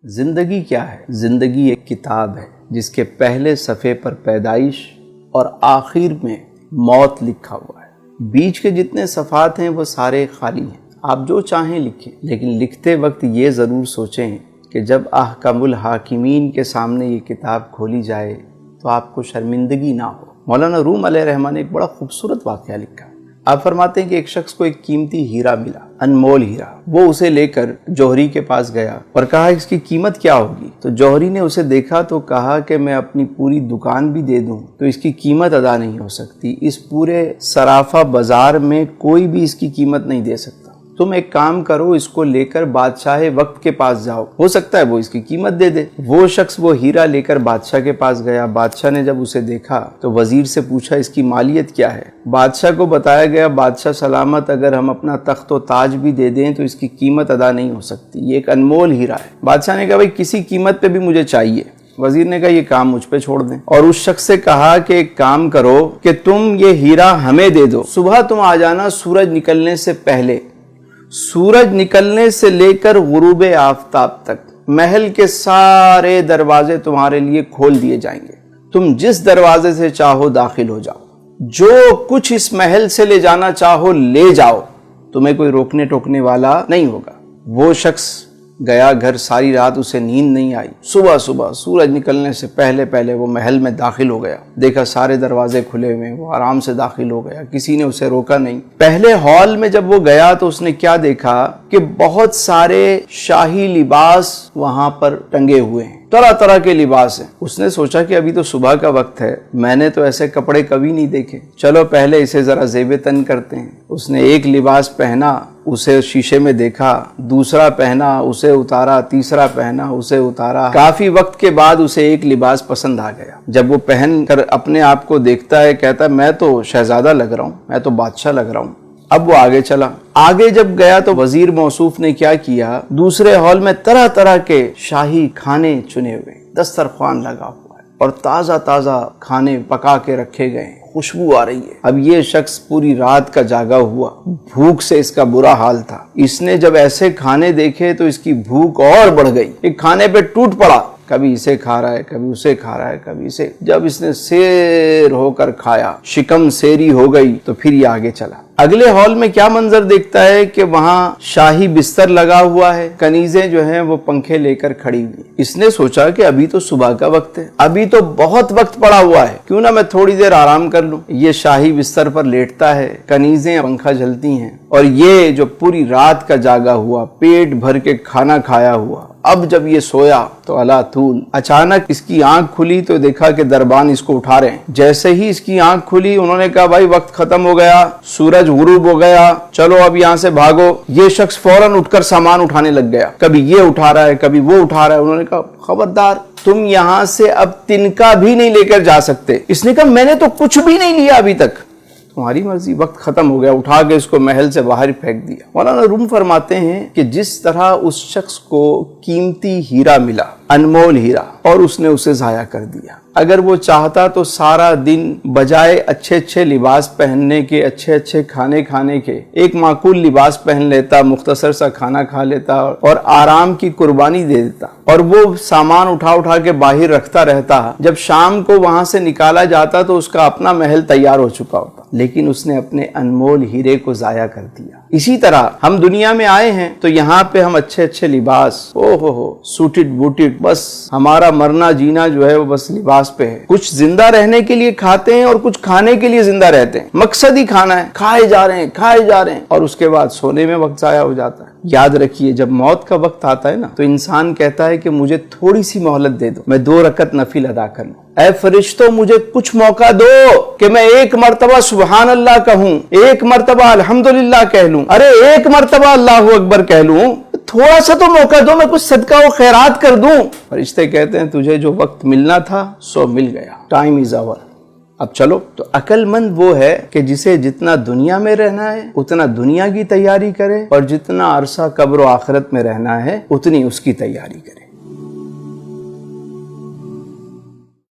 زندگی کیا ہے؟ زندگی ایک کتاب ہے جس کے پہلے صفحے پر پیدائش اور آخر میں موت لکھا ہوا ہے۔ بیچ کے جتنے صفحات ہیں وہ سارے خالی ہیں، آپ جو چاہیں لکھیں، لیکن لکھتے وقت یہ ضرور سوچیں کہ جب احکم الحاکمین کے سامنے یہ کتاب کھولی جائے تو آپ کو شرمندگی نہ ہو۔ مولانا روم علیہ الرحمہ نے ایک بڑا خوبصورت واقعہ لکھا۔ آپ فرماتے ہیں کہ ایک شخص کو ایک قیمتی ہیرا ملا، انمول ہیرا۔ وہ اسے لے کر جوہری کے پاس گیا اور کہا اس کی قیمت کیا ہوگی؟ تو جوہری نے اسے دیکھا تو کہا کہ میں اپنی پوری دکان بھی دے دوں تو اس کی قیمت ادا نہیں ہو سکتی، اس پورے سرافہ بازار میں کوئی بھی اس کی قیمت نہیں دے سکتا۔ تم ایک کام کرو، اس کو لے کر بادشاہ وقت کے پاس جاؤ، ہو سکتا ہے وہ اس کی قیمت دے دے۔ وہ شخص وہ ہیرا لے کر بادشاہ کے پاس گیا۔ بادشاہ نے جب اسے دیکھا تو وزیر سے پوچھا اس کی مالیت کیا ہے؟ بادشاہ کو بتایا گیا بادشاہ سلامت اگر ہم اپنا تخت و تاج بھی دے دیں تو اس کی قیمت ادا نہیں ہو سکتی، یہ ایک انمول ہیرا ہے۔ بادشاہ نے کہا بھائی کسی قیمت پہ بھی مجھے چاہیے۔ وزیر نے کہا یہ کام مجھ پہ چھوڑ دیں، اور اس شخص سے کہا کہ ایک کام کرو کہ تم یہ ہیرا ہمیں دے دو، صبح تم آ جانا سورج نکلنے سے پہلے، سورج نکلنے سے لے کر غروب آفتاب تک محل کے سارے دروازے تمہارے لیے کھول دیے جائیں گے، تم جس دروازے سے چاہو داخل ہو جاؤ، جو کچھ اس محل سے لے جانا چاہو لے جاؤ، تمہیں کوئی روکنے ٹوکنے والا نہیں ہوگا۔ وہ شخص گیا گھر، ساری رات اسے نیند نہیں آئی۔ صبح سورج نکلنے سے پہلے وہ محل میں داخل ہو گیا، دیکھا سارے دروازے کھلے ہوئے، وہ آرام سے داخل ہو گیا، کسی نے اسے روکا نہیں۔ پہلے ہال میں جب وہ گیا تو اس نے کیا دیکھا کہ بہت سارے شاہی لباس وہاں پر ٹنگے ہوئے ہیں، طرح طرح کے لباس ہیں۔ اس نے سوچا کہ ابھی تو صبح کا وقت ہے، میں نے تو ایسے کپڑے کبھی نہیں دیکھے، چلو پہلے اسے ذرا زیب تن کرتے ہیں۔ اس نے ایک لباس پہنا، اسے شیشے میں دیکھا، دوسرا پہنا، اسے اتارا، تیسرا پہنا، اسے اتارا۔ کافی وقت کے بعد اسے ایک لباس پسند آ گیا۔ جب وہ پہن کر اپنے آپ کو دیکھتا ہے، کہتا ہے میں تو شہزادہ لگ رہا ہوں، میں تو بادشاہ لگ رہا ہوں۔ اب وہ آگے چلا، آگے جب گیا تو وزیر موصوف نے کیا کیا، دوسرے ہال میں طرح طرح کے شاہی کھانے چنے ہوئے، دسترخوان لگا ہوا ہے اور تازہ کھانے پکا کے رکھے گئے ہیں، خوشبو آ رہی ہے۔ اب یہ شخص پوری رات کا جاگا ہوا، بھوک سے اس کا برا حال تھا۔ اس نے جب ایسے کھانے دیکھے تو اس کی بھوک اور بڑھ گئی، ایک کھانے پہ ٹوٹ پڑا، کبھی اسے کھا رہا ہے، کبھی اسے کھا رہا ہے، کبھی اسے۔ جب اس نے سیر ہو کر کھایا، شکم سیری ہو گئی، تو پھر یہ آگے چلا۔ اگلے ہال میں کیا منظر دیکھتا ہے کہ وہاں شاہی بستر لگا ہوا ہے، کنیزیں جو ہیں وہ پنکھے لے کر کھڑی ہوئی۔ اس نے سوچا کہ ابھی تو صبح کا وقت ہے، ابھی تو بہت وقت پڑا ہوا ہے، کیوں نہ میں تھوڑی دیر آرام کر لوں۔ یہ شاہی بستر پر لیٹتا ہے، کنیزیں پنکھا جلتی ہیں، اور یہ جو پوری رات کا جاگا ہوا، پیٹ بھر کے کھانا کھایا ہوا، اب جب یہ سویا تو اللہ طول اچانک اس کی آنکھ کھلی تو دیکھا کہ دربان اس کو اٹھا رہے ہیں۔ جیسے ہی اس کی آنکھ کھلی انہوں نے کہا بھائی وقت ختم ہو گیا، سورج غروب ہو گیا، چلو اب یہاں سے بھاگو۔ یہ شخص فوراً اٹھ کر سامان اٹھانے لگ گیا، کبھی یہ اٹھا رہا ہے، کبھی وہ اٹھا رہا ہے۔ انہوں نے کہا خبردار، تم یہاں سے اب تنکا بھی نہیں لے کر جا سکتے۔ اس نے کہا میں نے تو کچھ بھی نہیں لیا ابھی تک۔ تمہاری مرضی، وقت ختم ہو گیا۔ اٹھا کے اس کو محل سے باہر پھینک دیا۔ مولانا روم فرماتے ہیں کہ جس طرح اس شخص کو قیمتی ہیرا ملا، انمول ہیرا، اور اس نے اسے ضائع کر دیا۔ اگر وہ چاہتا تو سارا دن بجائے اچھے لباس پہننے کے، اچھے کھانے کھانے کے، ایک معقول لباس پہن لیتا، مختصر سا کھانا کھا لیتا اور آرام کی قربانی دے دیتا، اور وہ سامان اٹھا کے باہر رکھتا رہتا۔ جب شام کو وہاں سے نکالا جاتا تو اس کا اپنا محل تیار ہو چکا ہوتا، لیکن اس نے اپنے انمول ہیرے کو ضائع کر دیا۔ اسی طرح ہم دنیا میں آئے ہیں تو یہاں پہ ہم اچھے لباس، سوٹڈ بوٹڈ، بس ہمارا مرنا جینا جو ہے وہ بس لباس پہ ہے۔ کچھ زندہ رہنے کے لیے کھاتے ہیں اور کچھ کھانے کے لیے زندہ رہتے ہیں، مقصد ہی کھانا ہے، کھائے جا رہے ہیں، اور اس کے بعد سونے میں وقت ضائع ہو جاتا ہے۔ یاد رکھیے جب موت کا وقت آتا ہے نا تو انسان کہتا ہے کہ مجھے تھوڑی سی مہلت دے دو، میں 2 رکعت نفل ادا کر لوں۔ اے فرشتوں مجھے کچھ موقع دو کہ میں 1 مرتبہ سبحان اللہ کہوں، 1 مرتبہ الحمدللہ کہہ لوں، ارے 1 مرتبہ اللہ اکبر کہہ لوں، تھوڑا سا تو موقع دو، میں کچھ صدقہ و خیرات کر دوں۔ فرشتے کہتے ہیں تجھے جو وقت ملنا تھا سو مل گیا، ٹائم از اوور، اب چلو۔ تو عقل مند وہ ہے کہ جسے جتنا دنیا میں رہنا ہے اتنا دنیا کی تیاری کرے، اور جتنا عرصہ قبر و آخرت میں رہنا ہے اتنی اس کی تیاری کرے۔